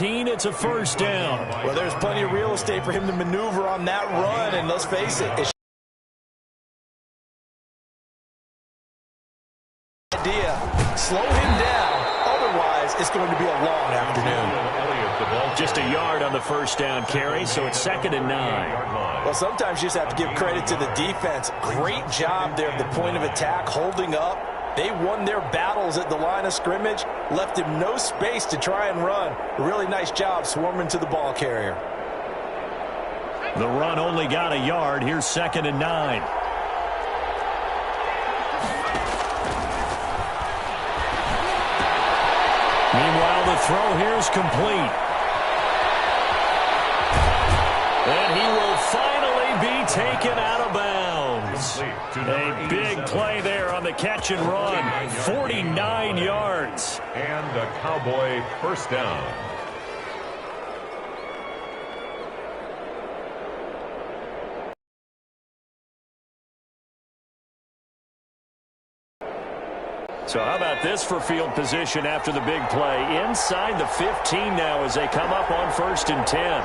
13. It's a first down. Well, there's plenty of real estate for him to maneuver on that run, and let's face it, it's idea. Slow him down. Otherwise, it's going to be a long afternoon. Just a yard on the first down carry, so it's 2nd and 9. Well, sometimes you just have to give credit to the defense. Great job there at the point of attack, holding up. They won their battles at the line of scrimmage, left him no space to try and run. A really nice job swarming to the ball carrier. The run only got a yard. Here's 2nd and 9. Meanwhile, the throw here is complete. And he will finally be taken out of bounds. A big play there on the catch and run. 49 yards. And a Cowboy first down. So how about this for field position after the big play? Inside the 15 now as they come up on 1st and 10.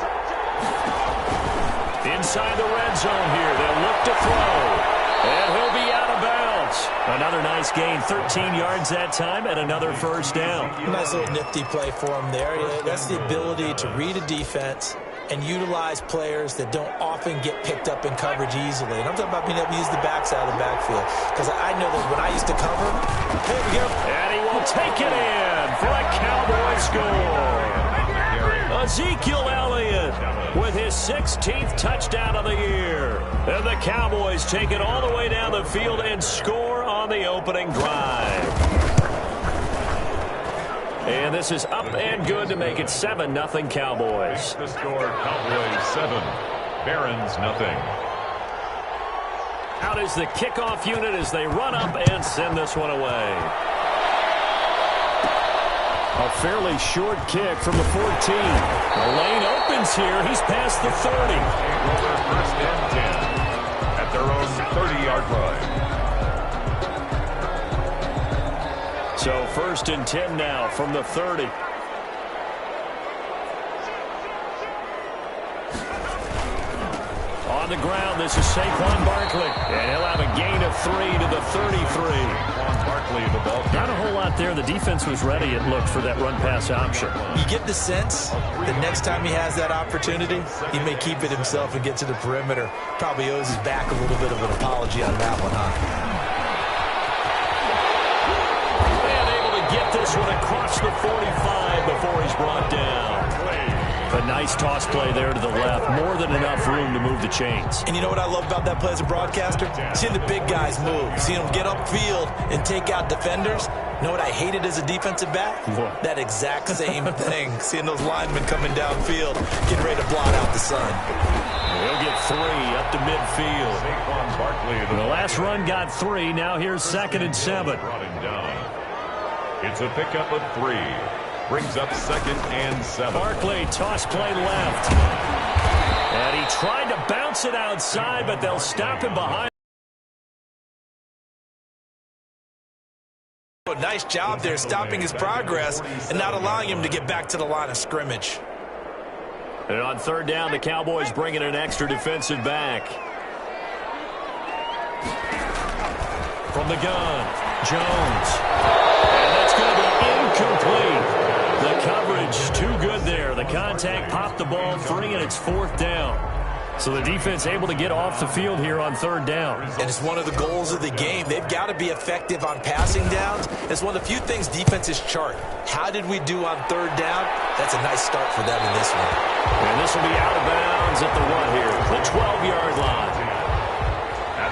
Inside the red zone here. They'll look to throw. And he'll be out of bounds. Another nice gain, 13 yards that time, and another first down. Nice little nifty play for him there. That's the ability to read a defense and utilize players that don't often get picked up in coverage easily. And I'm talking about being able to use the backside of the backfield. Because I know that when I used to cover, there we go. And he will take it in for a Cowboy score. Ezekiel Elliott with his 16th touchdown of the year. And the Cowboys take it all the way down the field and score on the opening drive. And this is up and good to make it 7-0 Cowboys. The score, Cowboys 7, Barons nothing. Out is the kickoff unit as they run up and send this one away. A fairly short kick from the 14. The lane opens here. He's past the 30. Over 1st and 10 at their own 30-yard line. So 1st and 10 now from the 30. On the ground, this is Saquon Barkley. And he'll have a gain of 3 to the 33. Barkley, the ball. Not a whole lot there. The defense was ready, it looked, for that run-pass option. You get the sense that next time he has that opportunity, he may keep it himself and get to the perimeter. Probably owes his back a little bit of an apology on that one, huh? Get this one across the 45 before he's brought down. A nice toss play there to the left. More than enough room to move the chains. And you know what I love about that play as a broadcaster? Seeing the big guys move. Seeing them get upfield and take out defenders. You know what I hated as a defensive back? What? That exact same thing. Seeing those linemen coming downfield, getting ready to blot out the sun. He'll get 3 up to midfield. Saquon Barkley. The last run got 3. Now here's 2nd and 7. Brought him down. It's a pickup of 3. Brings up 2nd and 7. Barkley, toss play left. And he tried to bounce it outside, but they'll stop him behind. Nice job there stopping his progress and not allowing him to get back to the line of scrimmage. And on 3rd down, the Cowboys bring in an extra defensive back. From the gun, Jones. And that's going to be incomplete. The coverage too good there. The contact popped the ball free, and it's 4th down. So the defense able to get off the field here on 3rd down. And it's one of the goals of the game. They've got to be effective on passing downs. It's one of the few things defenses chart. How did we do on 3rd down? That's a nice start for them in this one. And this will be out of bounds at the 1 here, the 12-yard line.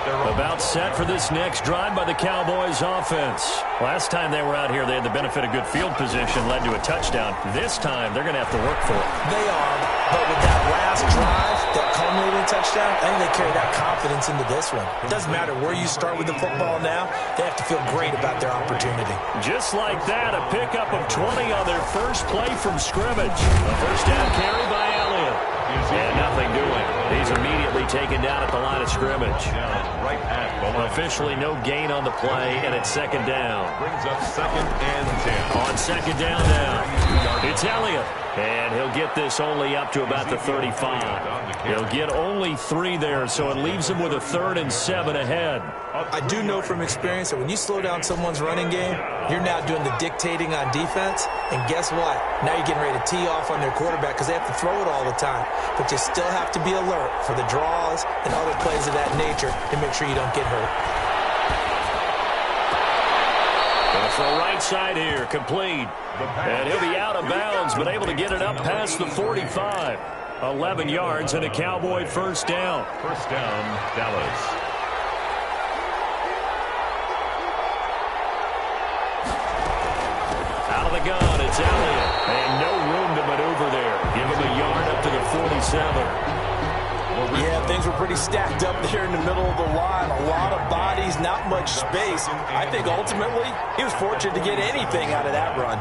About set for this next drive by the Cowboys offense. Last time they were out here, they had the benefit of good field position, led to a touchdown. This time, they're going to have to work for it. They are, but with that last drive, that culminating touchdown, I think they carry that confidence into this one. It doesn't matter where you start with the football now, they have to feel great about their opportunity. Just like that, a pickup of 20 on their first play from scrimmage. A first down carry by Elliott. And nothing doing. He's immediately taken down at the line of scrimmage. Right at Officially no gain on the play, and it's 2nd down. Brings up 2nd and 10. On 2nd down now, it's It's Elliott. And he'll get this only up to about the 35. He'll get only 3 there, so it leaves him with a 3rd and 7 ahead. I do know from experience that when you slow down someone's running game, you're now doing the dictating on defense. And guess what? Now you're getting ready to tee off on their quarterback because they have to throw it all the time. But you still have to be alert for the draws and other plays of that nature to make sure you don't get hurt. Going to throw right side here, complete. And he'll be out of bounds, but able to get it up past the 45. 11 yards and a Cowboy first down. First down, Dallas. Out of the gun, it's Elliott. And no room to maneuver there. Give him a yard up to the 47. Yeah, things were pretty stacked up there in the middle of the line. A lot of bodies, not much space. I think ultimately he was fortunate to get anything out of that run.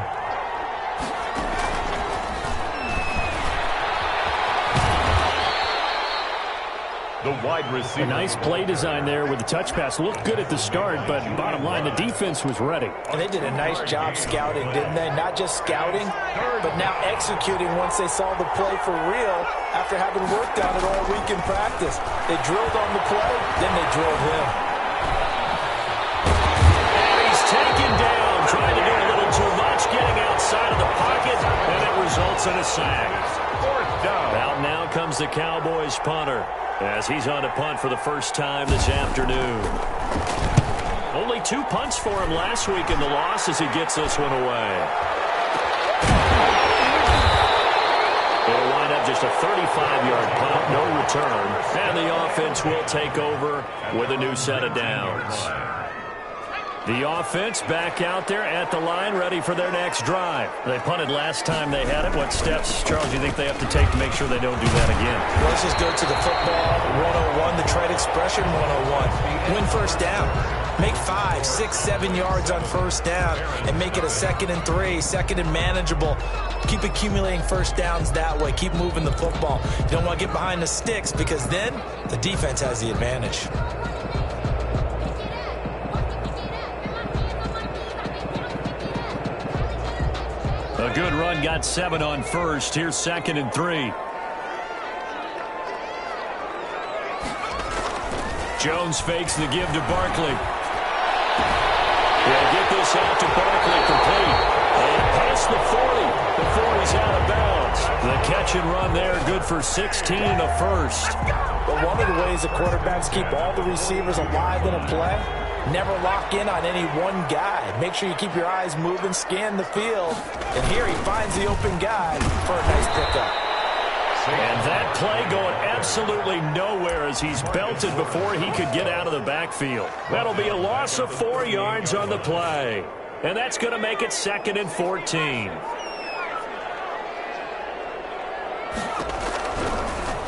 The wide receiver. A nice play design there with the touch pass. Looked good at the start, but bottom line, the defense was ready. And they did a nice job scouting, didn't they? Not just scouting, but now executing once they saw the play for real after having worked on it all week in practice. They drilled on the play, then they drilled him. And he's taken down, trying to do a little too much, getting outside of the pocket, and it results in a sack. 4th down. Out now comes the Cowboys punter, as he's on to punt for the first time this afternoon. Only 2 punts for him last week in the loss as he gets this one away. It'll wind up just a 35-yard punt, no return, and the offense will take over with a new set of downs. The offense back out there at the line, ready for their next drive. They punted last time they had it. What steps, Charles, do you think they have to take to make sure they don't do that again? Let's just go to the football 101, the trade expression 101. Win first down. Make 5, 6, 7 yards on first down and make it a 2nd and 3, 2nd and manageable. Keep accumulating first downs that way. Keep moving the football. You don't want to get behind the sticks because then the defense has the advantage. A good run, got 7 on first. Here's 2nd and 3. Jones fakes the give to Barkley. He'll get this out to Barkley, complete. And past the 40 before he's out of bounds. The catch and run there, good for 16 and a first. But one of the ways the quarterbacks keep all the receivers alive in a play, never lock in on any one guy. Make sure you keep your eyes moving, scan the field. And here he finds the open guy for a nice pickup. And that play going absolutely nowhere as he's belted before he could get out of the backfield. That'll be a loss of 4 yards on the play. And that's going to make it 2nd and 14.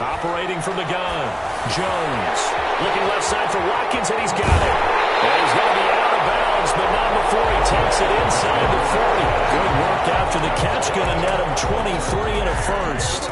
Operating from the gun, Jones. Looking left side for Watkins, and he's got it. And he's going to be out of bounds, but not before he takes it inside the 40. Good work after the catch, going to net him 23 and a first.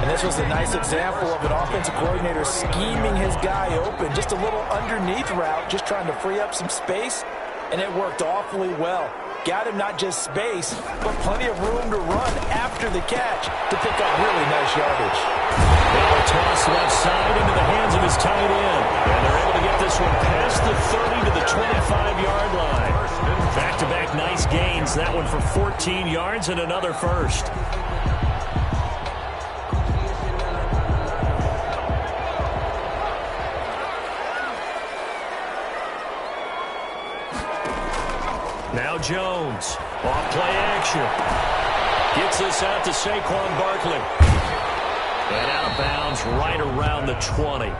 And this was a nice example of an offensive coordinator scheming his guy open. Just a little underneath route, just trying to free up some space, and it worked awfully well. Got him not just space, but plenty of room to run after the catch to pick up really nice yardage. Now a toss left side into the hands of his tight end. And they're able to get this one past the 30 to the 25-yard line. Back-to-back nice gains. That one for 14 yards and another first. Now Jones, off play action. Gets this out to Saquon Barkley. And out of bounds right around the 20.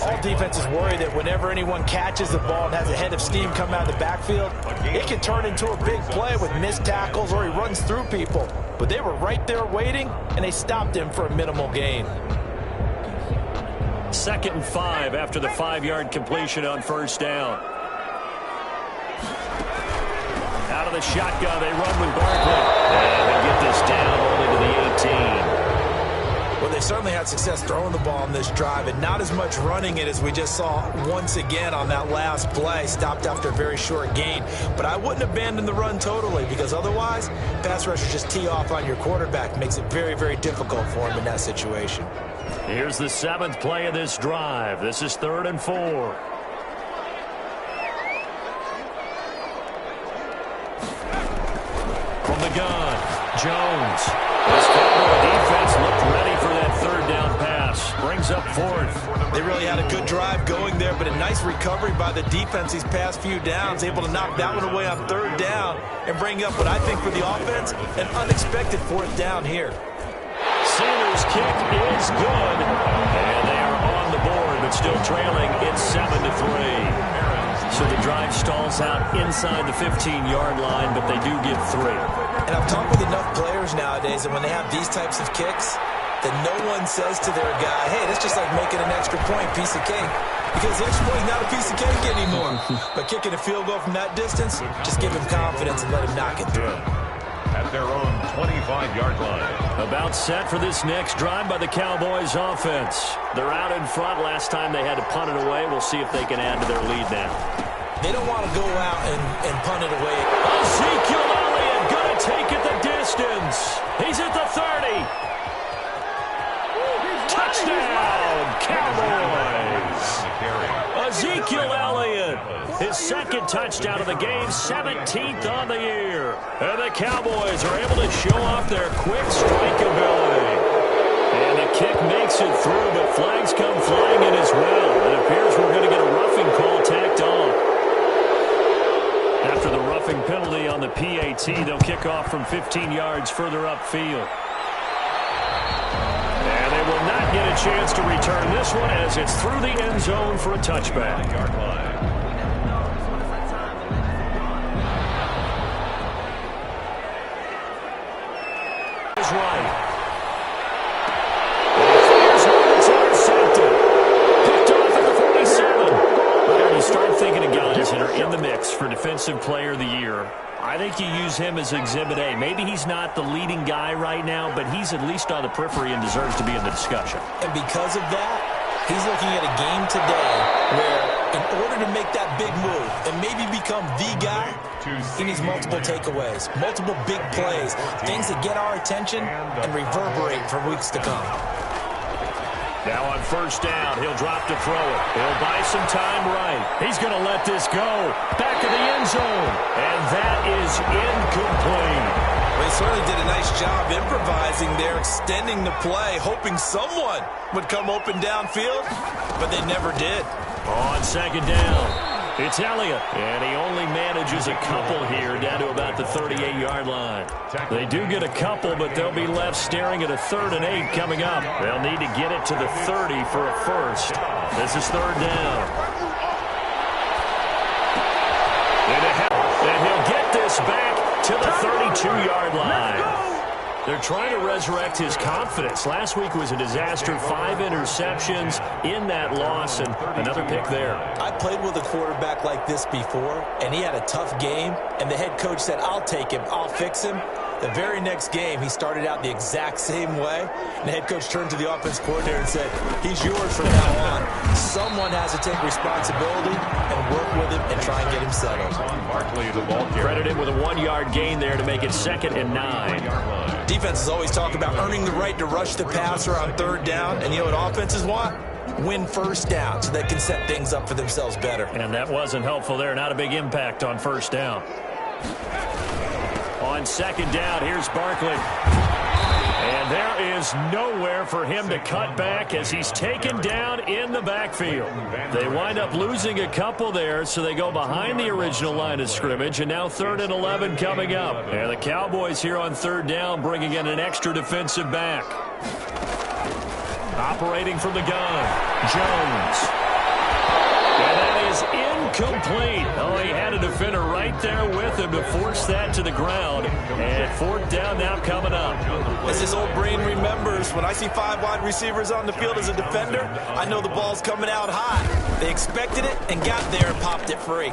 All defenses worry that whenever anyone catches the ball and has a head of steam come out of the backfield, it can turn into a big play with missed tackles or he runs through people. But they were right there waiting, and they stopped him for a minimal gain. 2nd and 5 after the 5-yard completion on first down. Out of the shotgun, they run with Barkley. And they get this down only to the 18. Well, they certainly have had success throwing the ball on this drive and not as much running it as we just saw once again on that last play. Stopped after a very short gain. But I wouldn't abandon the run totally, because otherwise, pass rushers just tee off on your quarterback. Makes it very, very difficult for him in that situation. Here's the 7th play of this drive. This is 3rd and 4. From the gun, Jones. This Cowboy defense looked ready for that 3rd down pass. Brings up 4th. They really had a good drive going there, but a nice recovery by the defense these past few downs. Able to knock that one away on 3rd down and bring up what I think for the offense, an unexpected 4th down here. Sanders' kick is good. And they are on the board, but still trailing. It's 7-3. So the drive stalls out inside the 15-yard line, but they do get 3. And I've talked with enough players nowadays, and when they have these types of kicks, that no one says to their guy, hey, that's just like making an extra point, piece of cake. Because the extra point is not a piece of cake anymore. But kicking a field goal from that distance, just give him confidence and let him knock it through. At their own 25-yard line. About set for this next drive by the Cowboys offense. They're out in front. Last time they had to punt it away. We'll see if they can add to their lead now. They don't want to go out and punt it away. Ezekiel Elliott going to take it the distance. He's at the 30. Touchdown, Cowboys. Ezekiel Elliott, his 2nd touchdown of the game, 17th on the year. And the Cowboys are able to show off their quick strike ability. And the kick makes it through, but flags come flying in as well. It appears we're going to get a roughing call tacked on. After the roughing penalty on the PAT, they'll kick off from 15 yards further upfield. And they will not get a chance to return this one as it's through the end zone for a touchback. Is right. Here's one that's intercepted. Picked off at the 47. When you start thinking of guys that are in the mix for Defensive Player of the Year, I think you use him as Exhibit A. Maybe he's not the leading guy right now, but he's at least on the periphery and deserves to be in the discussion. And because of that, he's looking at a game today where in order to make that big move and maybe become the guy, he needs multiple takeaways, multiple big plays, things that get our attention and reverberate for weeks to come. Now on 1st down, he'll drop to throw it. He'll buy some time right. He's going to let this go. Back of the end zone. And that is incomplete. Well, he certainly did a nice job improvising there, extending the play, hoping someone would come open downfield, but they never did. On 2nd down, it's Elliott. And he only manages a couple here down to about the 38-yard line. They do get a couple, but they'll be left staring at a 3rd and 8 coming up. They'll need to get it to the 30 for a first. This is 3rd down. And he'll get this back to the 32-yard line. They're trying to resurrect his confidence. Last week was a disaster. 5 interceptions in that loss, and another pick there. I played with a quarterback like this before, and he had a tough game, and the head coach said, I'll take him, I'll fix him. The very next game, he started out the exact same way, and the head coach turned to the offense coordinator and said, he's yours from now on. Someone has to take responsibility and work with him and try and get him settled. Credit him with a 1-yard gain there to make it 2nd and 9. Defenses always talk about earning the right to rush the passer on 3rd down, and you know what offenses want? Win 1st down so they can set things up for themselves better. And that wasn't helpful there. Not a big impact on 1st down. On 2nd down, here's Barkley. And there is nowhere for him to cut back as he's taken down in the backfield. They wind up losing a couple there, so they go behind the original line of scrimmage, and now 3rd and 11 coming up. And the Cowboys here on 3rd down bringing in an extra defensive back. Operating from the gun, Jones. And that is incomplete. Oh, he had a defender right there with him to force that to the ground. And 4th down now coming up. As his old brain remembers, when I see 5 wide receivers on the field as a defender, I know the ball's coming out hot. They expected it and got there and popped it free.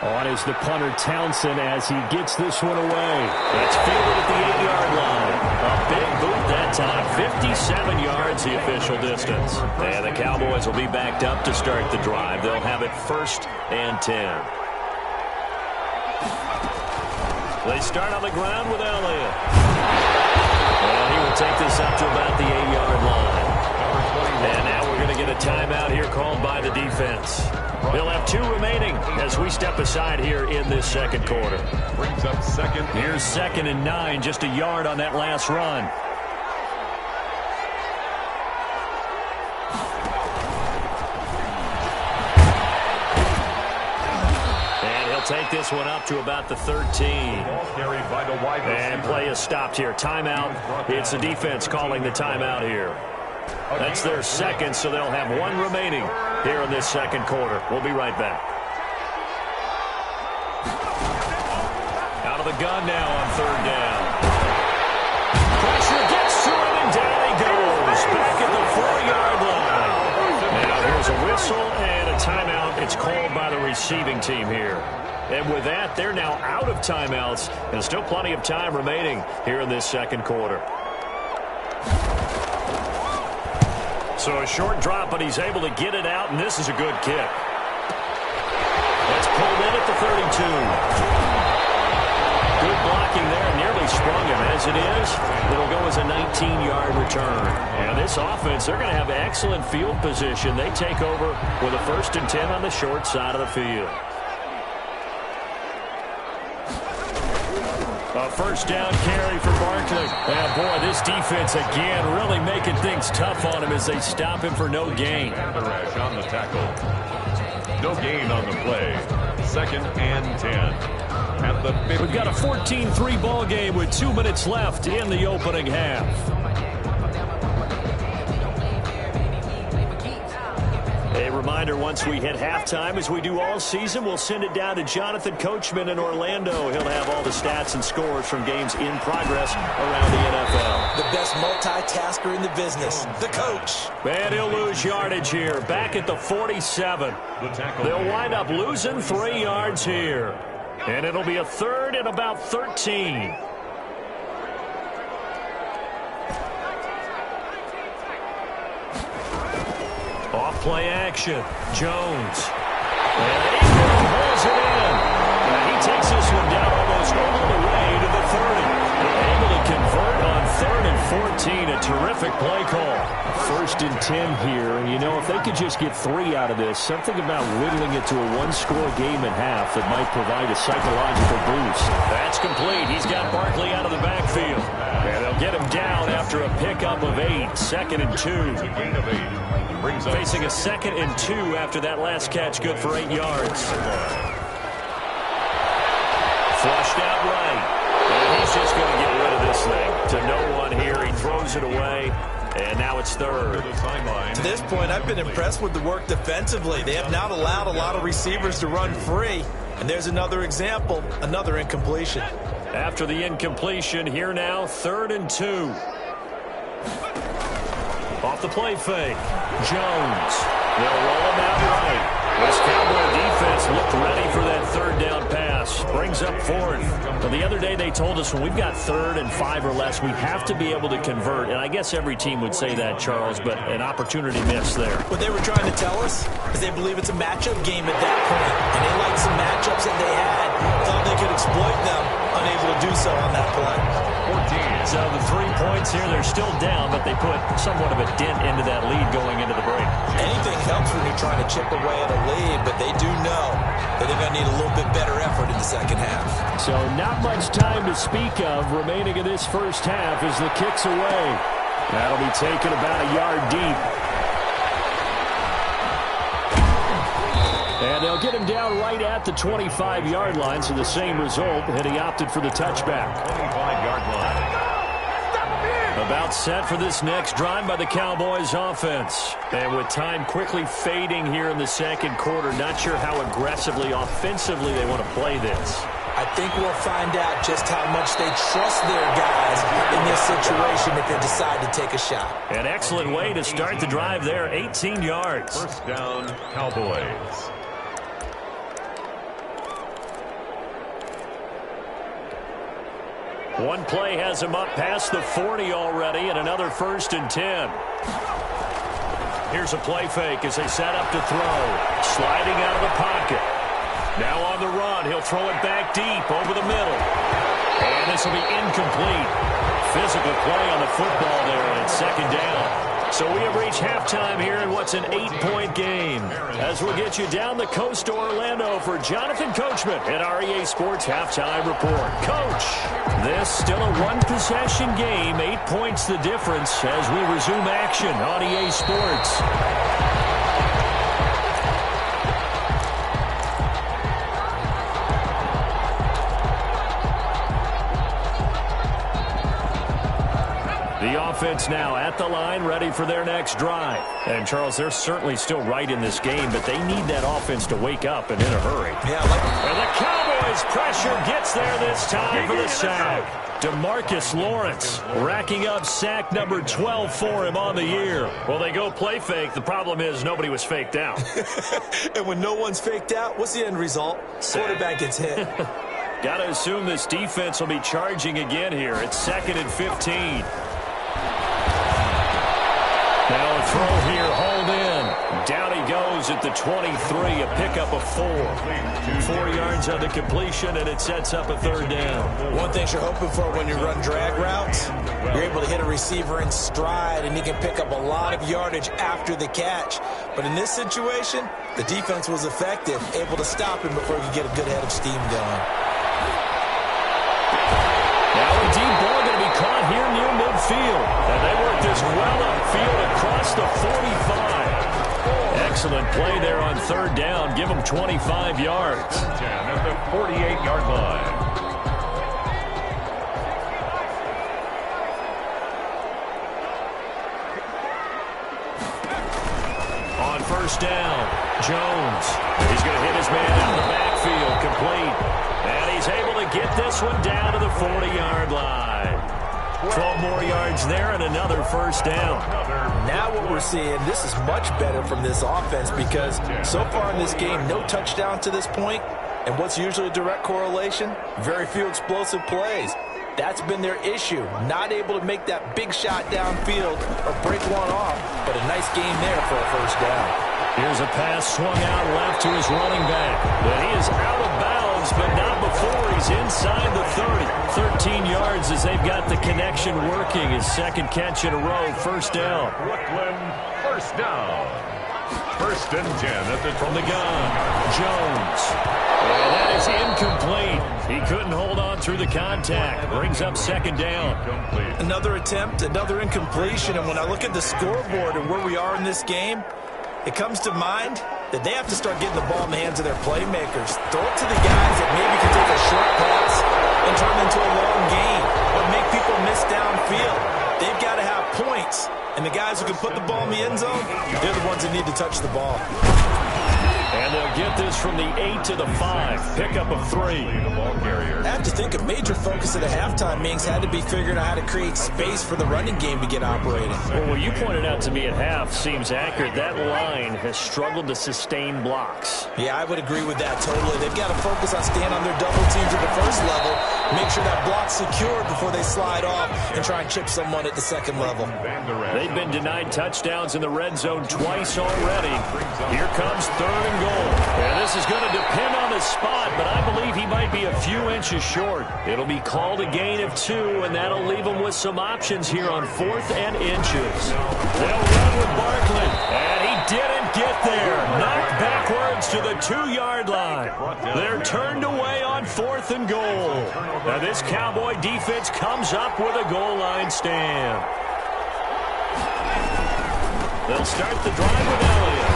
On is the punter Townsend as he gets this one away. It's fielded at the 8-yard line. A big boot that time. 57 yards the official distance. And the Cowboys will be backed up to start the drive. They'll have it 1st and 10. They start on the ground with Elliott. Well, he will take this up to about the 8-yard line. And now we're going to get a timeout here called by the defense. He'll have 2 remaining as we step aside here in this second quarter. Brings up second. Here's 2nd and 9, just a yard on that last run. And he'll take this one up to about the 13. Ball carried by the wide receiver. And play is stopped here. Timeout. It's the defense calling the timeout here. That's their 2nd, so they'll have 1 remaining here in this second quarter. We'll be right back. Out of the gun now on 3rd down. Pressure gets to him, and down he goes. Back at the 4-yard line. Now here's a whistle and a timeout. It's called by the receiving team here. And with that, they're now out of timeouts, and still plenty of time remaining here in this second quarter. So a short drop, but he's able to get it out, and this is a good kick. That's pulled in at the 32. Good blocking there, nearly sprung him. As it is, it'll go as a 19-yard return. And this offense, they're going to have excellent field position. They take over with a 1st and 10 on the short side of the field. A 1st down carry for Barkley. And boy, this defense again really making things tough on him as they stop him for no gain. Rash on the tackle. No gain on the play. 2nd and 10. At the 50. We've got a 14-3 ball game with 2 minutes left in the opening half. A reminder, once we hit halftime, as we do all season, we'll send it down to Jonathan Coachman in Orlando. He'll have all the stats and scores from games in progress around the NFL. The best multitasker in the business, the coach. And he'll lose yardage here, back at the 47. They'll wind up losing 3 yards here. And it'll be a 3rd and about 13. Off-play action. Jones. And Ingram pulls it in. And he takes this one down almost all the way to the 30. Able to convert on 3rd and 14. A terrific play call. 1st and 10 here. And, you know, if they could just get 3 out of this, something about whittling it to a 1-score game at half that might provide a psychological boost. That's complete. He's got Barkley out of the backfield. And they'll get him down after a pickup of 8. 2nd and 2. Facing a 2nd and 2 after that last catch, good for 8 yards. Flushed out right. And he's just going to get rid of this thing. To no one here. He throws it away. And now it's 3rd. To this point, I've been impressed with the work defensively. They have not allowed a lot of receivers to run free. And there's another example, another incompletion. After the incompletion, here now, 3rd and 2. Off the play fake. Jones. They'll roll him out right. This Cowboy defense looked ready for that 3rd down pass. Brings up 4th. Well, the other day they told us when we've got 3rd and 5 or less, we have to be able to convert. And I guess every team would say that, Charles, but an opportunity missed there. What they were trying to tell us is they believe it's a matchup game at that point. And they liked some matchups that they had. Thought they could exploit them. Unable to do so on that play. 14. So the 3 points here, they're still down, but they put somewhat of a dent into that lead going into the break. Anything helps when you're trying to chip away at a lead, but they do know that they're going to need a little bit better effort in the second half. So not much time to speak of remaining in this first half as the kick's away. That'll be taken about a yard deep. And they'll get him down right at the 25-yard line, so the same result, and he opted for the touchback. 25-yard line. About set for this next drive by the Cowboys offense. And with time quickly fading here in the second quarter, not sure how aggressively, offensively they want to play this. I think we'll find out just how much they trust their guys in this situation if they decide to take a shot. An excellent way to start the drive there, 18 yards. 1st down, Cowboys. One play has him up past the 40 already, and another 1st and 10. Here's a play fake as they set up to throw. Sliding out of the pocket. Now on the run, he'll throw it back deep over the middle. And this will be incomplete. Physical play on the football there, and it's 2nd down. So we have reached halftime here in what's an 8-point game. As we'll get you down the coast to Orlando for Jonathan Coachman at our EA Sports Halftime Report. Coach, this still a one-possession game. 8 points the difference as we resume action on EA Sports. The offense now at the line, ready for their next drive. And, Charles, they're certainly still right in this game, but they need that offense to wake up and in a hurry. Yeah, and the Cowboys' pressure gets there this time for the sack. DeMarcus Lawrence racking up sack number 12 for him on the year. Well, they go play fake. The problem is nobody was faked out. And when no one's faked out, what's the end result? Quarterback gets hit. Got to assume this defense will be charging again here. It's 2nd and 15. Now a throw here, hauled in. Down he goes at the 23, a pickup of 4. 4 yards on the completion, and it sets up a 3rd down. One thing you're hoping for when you run drag routes, you're able to hit a receiver in stride, and he can pick up a lot of yardage after the catch. But in this situation, the defense was effective, able to stop him before he could get a good head of steam going. Now a deep ball going to be caught here near midfield. And they work this well upfield across the 45. Excellent play there on 3rd down. Give them 25 yards. 10 at the 48-yard line. On 1st down, Jones. He's going to hit his man out of the backfield, complete. And he's able to get this one down to the 40-yard line. 12 more yards there and another 1st down. Now what we're seeing, this is much better from this offense because so far in this game, no touchdown to this point. And what's usually a direct correlation? Very few explosive plays. That's been their issue. Not able to make that big shot downfield or break one off. But a nice game there for a 1st down. Here's a pass swung out left to his running back. But he is out of bounds, but not before he's inside the 30. 13 yards as they've got the connection working. His 2nd catch in a row, 1st down. Brooklyn, 1st down. 1st and 10 from the gun. Jones. And that is incomplete. He couldn't hold on through the contact. Brings up 2nd down. Another attempt, another incompletion. And when I look at the scoreboard and where we are in this game, it comes to mind that they have to start getting the ball in the hands of their playmakers. Throw it to the guys that maybe can take a short pass and turn it into a long gain or make people miss downfield. They've got to have points. And the guys who can put the ball in the end zone, they're the ones that need to touch the ball. And they'll get this from the 8 to the 5. Pickup of 3. I have to think a major focus at a halftime meetings had to be figuring out how to create space for the running game to get operating. Well, what you pointed out to me at half seems accurate. That line has struggled to sustain blocks. Yeah, I would agree with that totally. They've got to focus on staying on their double teams at the 1st level, make sure that block's secured before they slide off and try and chip someone at the 2nd level. They've been denied touchdowns in the red zone twice already. Here comes 3rd and goal. And this is going to depend on the spot, but I believe he might be a few inches short. It'll be called a gain of 2, and that'll leave him with some options here on 4th and inches. They'll run with Barkley, and he didn't get there. Knocked backwards to the 2-yard line. They're turned away on 4th and goal. Now this Cowboy defense comes up with a goal line stand. They'll start the drive with Elliott.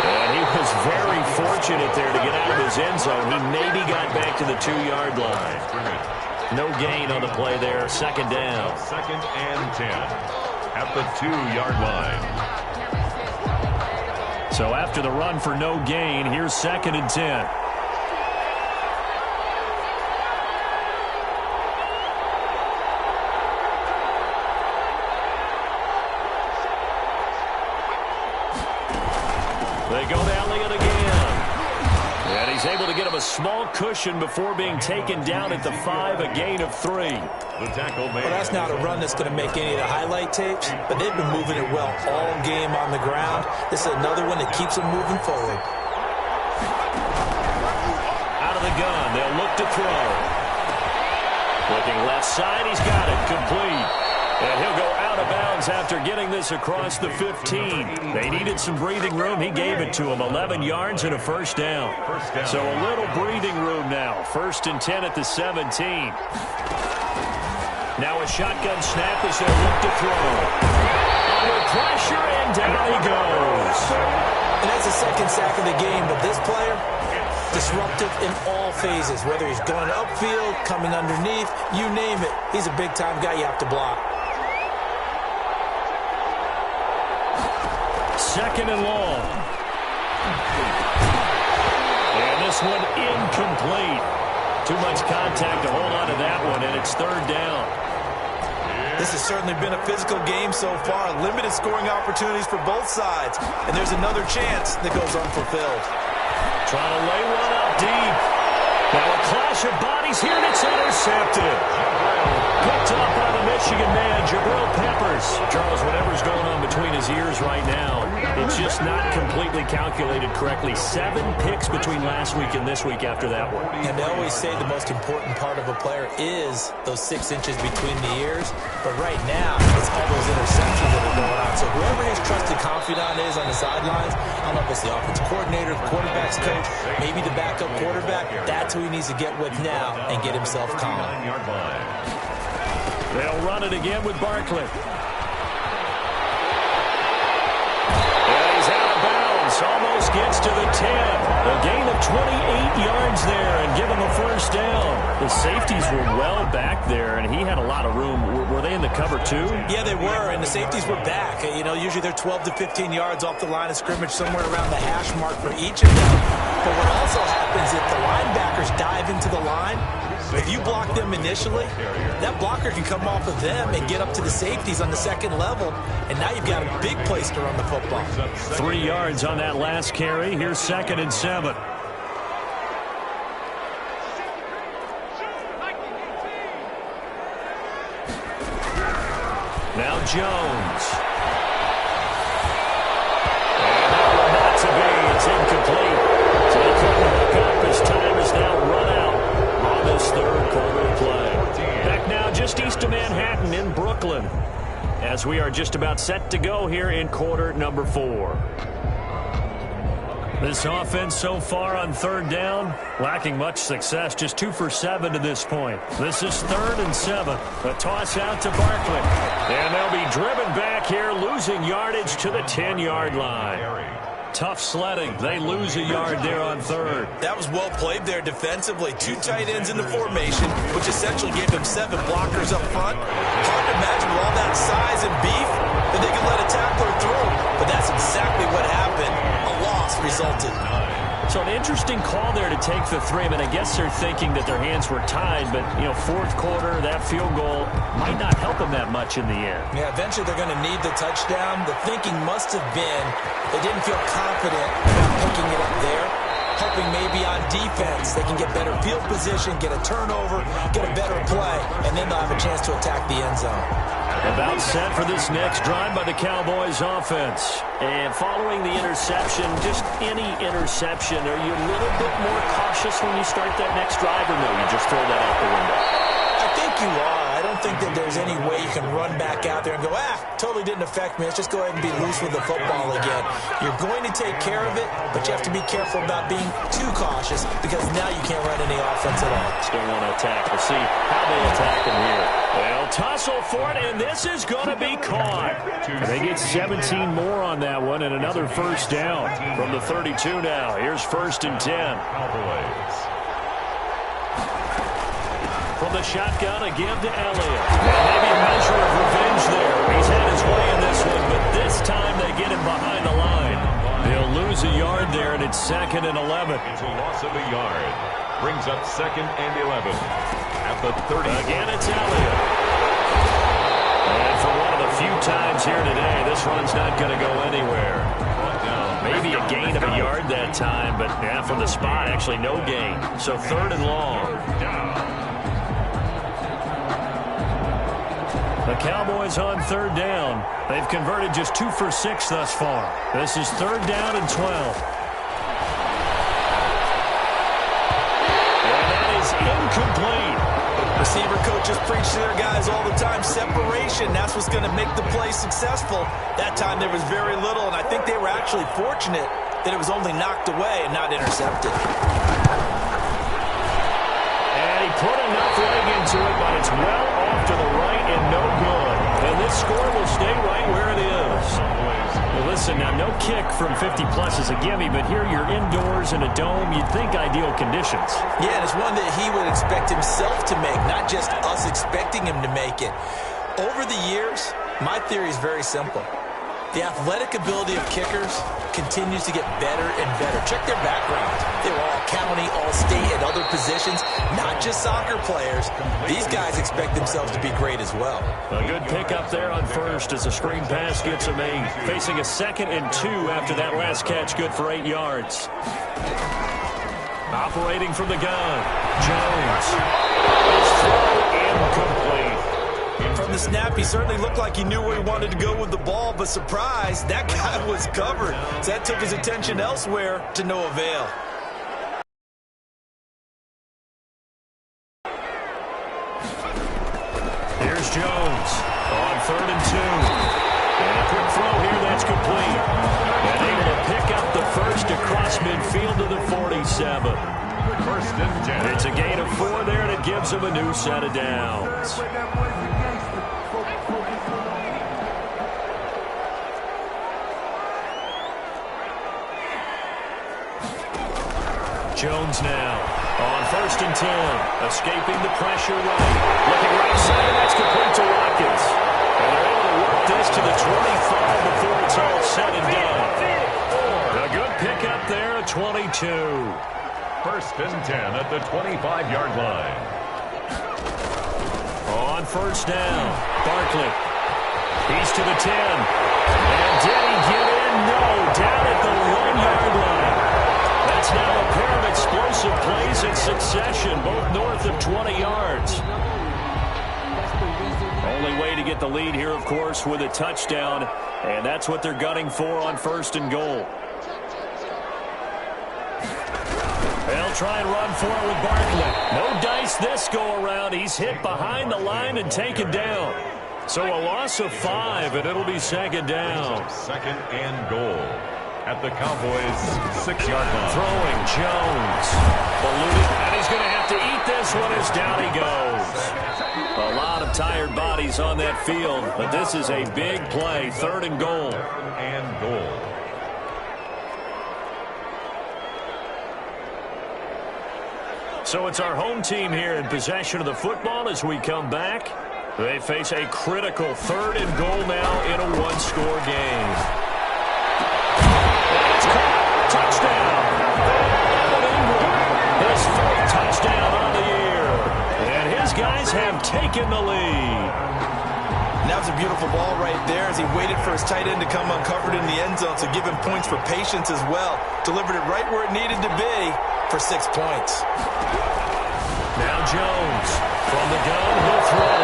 And he was very fortunate there to get out of his end zone. He maybe got back to the 2-yard line. No gain on the play there. 2nd down. 2nd and 10 at the 2-yard line. So after the run for no gain, here's 2nd and 10. They go to Elliott again. And he he's able to get him a small cushion before being taken down at the 5, a gain of 3. The tackle made. Well, that's not a run that's going to make any of the highlight tapes, but they've been moving it well all game on the ground. This is another one that keeps them moving forward. Out of the gun, they'll look to throw. Looking left side, he's got it, complete. And he'll go out of bounds after getting this across the 15. They needed some breathing room. He gave it to him. 11 yards and a first down. So a little breathing room now. 1st and 10 at the 17. Now a shotgun snap as they look to throw. Under pressure, and down he goes. And that's the second sack of the game, but this player, disruptive in all phases, whether he's going upfield, coming underneath, you name it. He's a big-time guy you have to block. 2nd and long. And this one incomplete. Too much contact to hold on to that one, and it's 3rd down. This has certainly been a physical game so far. Limited scoring opportunities for both sides. And there's another chance that goes unfulfilled. Trying to lay one up deep. Now a clash of bodies here, and it's intercepted. Picked up by the Michigan man, Jabril Peppers. Charles, whatever's going on between his ears right now, it's just not completely calculated correctly. 7 picks between last week and this week after that one. And they always say the most important part of a player is those 6 inches between the ears. But right now, it's all those interceptions that are going on. So whoever his trusted confidant is on the sidelines, I don't know if it's the offensive coordinator, the quarterback's coach, maybe the backup quarterback, that's who he needs to get with now and get himself calm. They'll run it again with Barkley. And he's out of bounds. Almost gets to the 10. A gain of 28 yards there and give him a first down. The safeties were well back there, and he had a lot of room. Were they in the cover too? Yeah, they were, and the safeties were back. You know, usually they're 12 to 15 yards off the line of scrimmage, somewhere around the hash mark for each of them. But what also happens if the linebackers dive into the line, if you block them initially, that blocker can come off of them and get up to the safeties on the 2nd level, and now you've got a big place to run the football. 3 yards on that last carry. Here's 2nd and 7. Now Jones. And that one not to be. It's incomplete. So they couldn't hook up. His time is now run out on this 3rd quarter of play. Back now just east of Manhattan in Brooklyn, as we are just about set to go here in quarter number 4. This offense so far on 3rd down, lacking much success, just 2 for 7 to this point. This is 3rd and 7. A toss out to Barkley. And they'll be driven back here, losing yardage to the 10-yard line. Tough sledding. They lose a yard there on 3rd. That was well played there defensively. 2 tight ends in the formation, which essentially gave them 7 blockers up front. Hard to imagine with all that size and beef that they could let a tackler through. But that's exactly what happened. A loss resulted. So an interesting call there to take the 3. I mean, I guess they're thinking that their hands were tied, but, you know, 4th quarter, that field goal might not help them that much in the end. Yeah, eventually they're going to need the touchdown. The thinking must have been they didn't feel confident about picking it up there, hoping maybe on defense they can get better field position, get a turnover, get a better play, and then they'll have a chance to attack the end zone. About set for this next drive by the Cowboys offense. And following the interception, just any interception, are you a little bit more cautious when you start that next drive, or no, you just throw that out the window? I think you are. I don't think that there's any way you can run back out there and go, totally didn't affect me. Let's just go ahead and be loose with the football again. You're going to take care of it, but you have to be careful about being too cautious because now you can't run any offense at all. Still want to attack. We'll see how they attack him here. They'll tussle for it, and this is going to be caught. They get 17 more on that one, and another first down from the 32 now. Here's 1st and 10. From the shotgun, a give to Elliott. Maybe a measure of revenge there. He's had his way in this one, but this time they get him behind the line. They'll lose a yard there, and it's 2nd and 11. It's a loss of a yard. Brings up 2nd and 11. At the 30. Again, it's Elliott. And for one of the few times here today, this run's not going to go anywhere. Maybe maybe a gain of a yard that time, but yeah, from the spot, actually no gain. So 3rd and long. The Cowboys on 3rd down. They've converted just 2 for 6 thus far. This is 3rd down and 12. And that is incomplete. Receiver coaches preach to their guys all the time. Separation, that's what's going to make the play successful. That time there was very little, and I think they were actually fortunate that it was only knocked away and not intercepted. And he put enough leg into it, but it's well off to the right and no good. And this score will stay right where it is. Well, listen, now no kick from 50-plus is a gimme, but here you're indoors in a dome. You'd think ideal conditions. Yeah, and it's one that he would expect himself to make, not just us expecting him to make it. Over the years, my theory is very simple. The athletic ability of kickers continues to get better and better. Check their background. They were all county, all state, and other positions, not just soccer players. These guys expect themselves to be great as well. A good pickup there on first as a screen pass gets him 8. Facing a 2nd and 2 after that last catch, good for 8 yards. Operating from the gun, Jones. His throw incomplete. From the snap, he certainly looked like he knew where he wanted to go with the ball, but surprise, that guy was covered. So that took his attention elsewhere to no avail. Here's Jones on 3rd and 2. And a quick throw here that's complete. And able to pick up the first across midfield to the 47. 1st and 10. It's a gain of 4 there, and it gives him a new set of downs. Jones now on 1st and 10. Escaping the pressure right. Looking right side, that's complete to Watkins. And they're able to work this to the 25 before it's all said and done. A good pickup there at 22. 1st and 10 at the 25-yard line. On 1st down, Barkley. He's to the 10. And did he get in? No, down at the 1-yard line. That's now a pair of explosive plays in succession, both north of 20 yards. Only way to get the lead here, of course, with a touchdown, and that's what they're gunning for on 1st and goal. They'll try and run for it with Barkley. No dice this go-around. He's hit behind the line and taken down. So a loss of 5, and it'll be 2nd down. 2nd and goal at the Cowboys' 6-yard line. Throwing Jones. Ballooning, and he's going to have to eat this one as down he goes. A lot of tired bodies on that field, but this is a big play. 3rd and goal. 3rd and goal. So it's our home team here in possession of the football as we come back. They face a critical 3rd and goal now in a 1-score game. It's caught. Touchdown. His 4th touchdown on the year. And his guys have taken the lead. And that was a beautiful ball right there as he waited for his tight end to come uncovered in the end zone, so give him points for patience as well. Delivered it right where it needed to be for 6 points. Now Jones from the gun, he'll throw.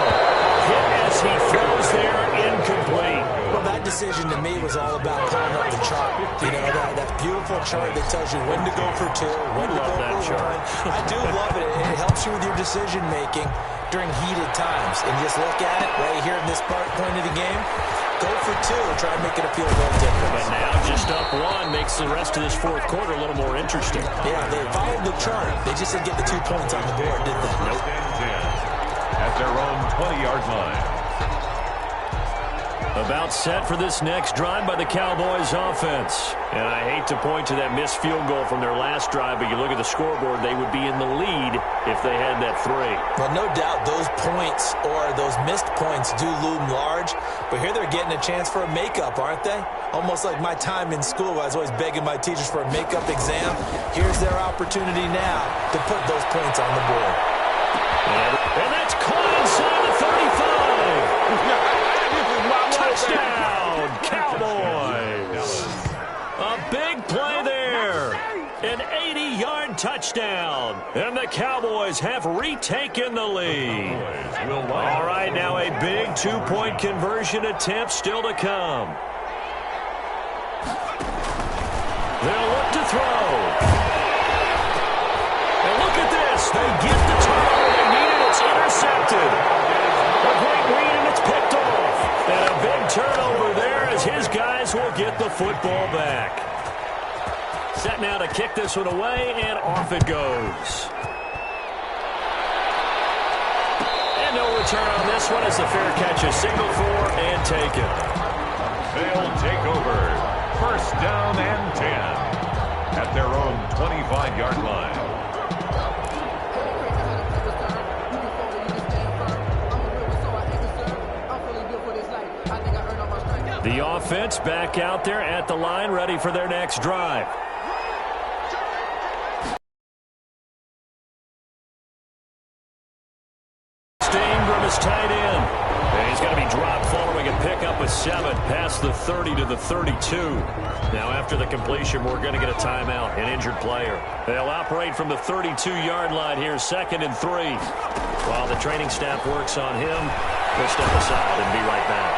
Hit as he throws there, incomplete. Well, that decision to me was all about calling up the chart. You know, that beautiful chart that tells you when to go for 2, when to go for 1. I do love it. It helps you with your decision-making during heated times. And just look at it right here in this point of the game. Go for 2. Try and make it feel a little different. But now just up 1 makes the rest of this 4th quarter a little more interesting. Yeah, they followed the chart. They just didn't get the 2 points on the board, did they? Nope. At their own 20-yard line. About set for this next drive by the Cowboys offense. And I hate to point to that missed field goal from their last drive, but you look at the scoreboard, they would be in the lead if they had that 3. Well, no doubt those points or those missed points do loom large, but here they're getting a chance for a makeup, aren't they? Almost like my time in school, I was always begging my teachers for a makeup exam. Here's their opportunity now to put those points on the board. And that's caught inside the 35. Touchdown, Cowboys. A big An 80-yard touchdown. And the Cowboys have retaken the lead. All right, now a big two-point conversion attempt still to come. They'll look to throw. And look at this. They get the turnover they needed. It's intercepted. A great read, and it's picked off. And a big turnover there as his guys will get the football back. Set now to kick this one away, and off it goes. And no return on this one as the fair catch is signaled for and taken. They'll take over. First down and 10 at their own 25-yard line. The offense back out there at the line, ready for their next drive. Ingram is tied in. And he's going to be dropped following a pickup of 7 past the 30 to the 32. Now after the completion, we're going to get a timeout, an injured player. They'll operate from the 32-yard line here, 2nd and 3. While the training staff works on him, we'll step aside and be right back.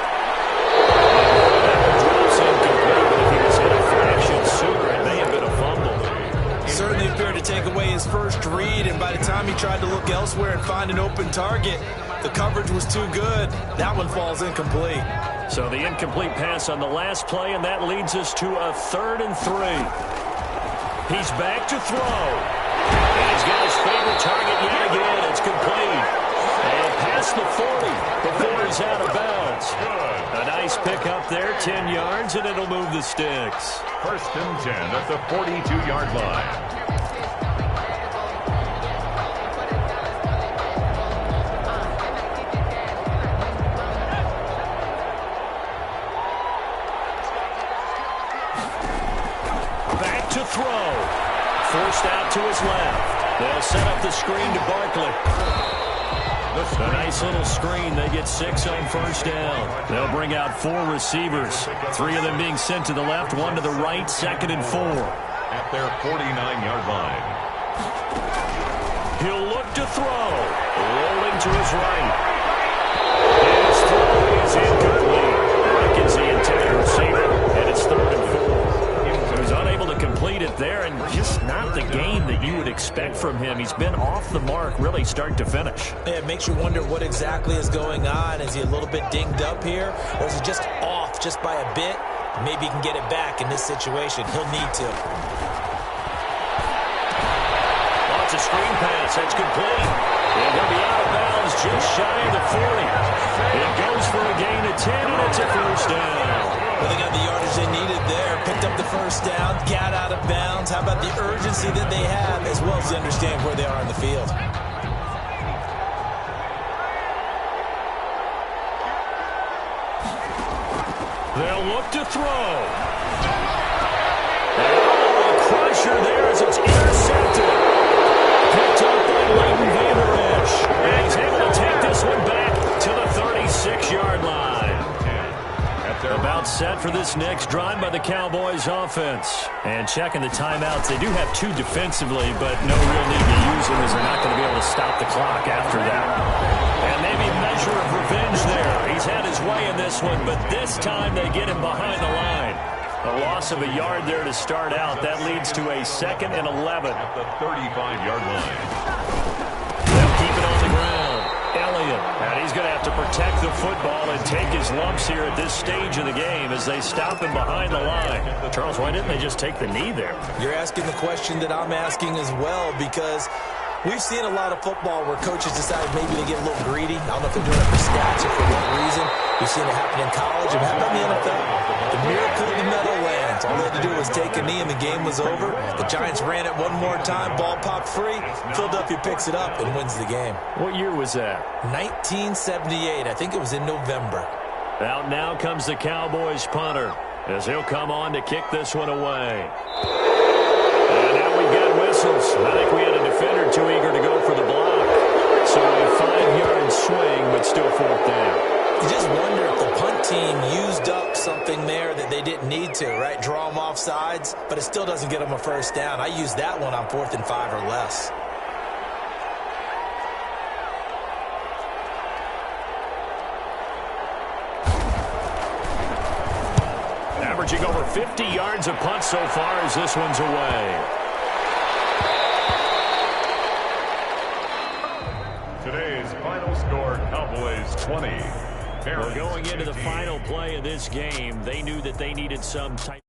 Drops incomplete, but if he was hit a fraction sooner, it may have been a fumble. Certainly appeared to take away his first read, and by the time he tried to look elsewhere and find an open target, the coverage was too good. That one falls incomplete. So the incomplete pass on the last play, and that leads us to a 3rd and 3. He's back to throw. And he's got his favorite target yet again. It's complete. And past the 40 before he's out of bounds. A nice pick up there, 10 yards, and it'll move the sticks. First and 10 at the 42-yard line. To throw. Forced out to his left. They'll set up the screen to Barkley. A nice little screen. They get 6 on first down. They'll bring out 4 receivers. 3 of them being sent to the left, 1 to the right, 2nd and 4. At their 49-yard line. He'll look to throw. Rolling to his right. His throw is incomplete. Reckons the intended receiver, and it's 3rd and 4. He's unable to complete it there, and just not the game that you would expect from him. He's been off the mark, really start to finish. Yeah, it makes you wonder what exactly is going on. Is he a little bit dinged up here, or is he just off just by a bit? Maybe he can get it back in this situation. He'll need to. Lots of screen pass. That's complete. And he'll be out of bounds just shy of the 40. It goes for a gain of 10, and it's a first down. Well, they got the yardage they needed there. Picked up the first down, got out of bounds. How about the urgency that they have, as well as they understand where they are in the field? They'll look to throw. Oh, a crusher there as it's intercepted. Picked up by Leighton Vander Esch. And he's able to take this one back to the 36-yard line. About set for this next drive by the Cowboys offense. And checking the timeouts, they do have 2 defensively, but no real need to use them as they're not going to be able to stop the clock after that. And maybe a measure of revenge there. He's had his way in this one, but this time they get him behind the line. A loss of a yard there to start out. That leads to a 2nd and 11. At the 35-yard line. They'll keep it on the ground. Elliott, and he's going to have to protect the football and take his lumps here at this stage of the game as they stop him behind the line. Charles, why didn't they just take the knee there? You're asking the question that I'm asking as well, because we've seen a lot of football where coaches decide maybe to get a little greedy. I don't know if they're doing it for stats or for what reason. We've seen it happen in college and happen in the NFL. The miracle of the Meadowlands. All they had to do was take a knee and the game was over. The Giants ran it one more time. Ball popped free. Philadelphia picks it up and wins the game. What year was that? 1978. I think it was in November. Out now comes the Cowboys punter as he'll come on to kick this one away. And now we've got whistles. I think we had a defender too eager to go for the block. So a 5-yard swing, but still 4th down. You just wonder if the punt team used up something there that they didn't need to, right? Draw them off sides, but it still doesn't get them a first down. I used that one on 4th and 5 or less. Averaging over 50 yards a punt so far as this one's away. Today's final score, Cowboys 20. We're going into the final play of this game. They knew that they needed some type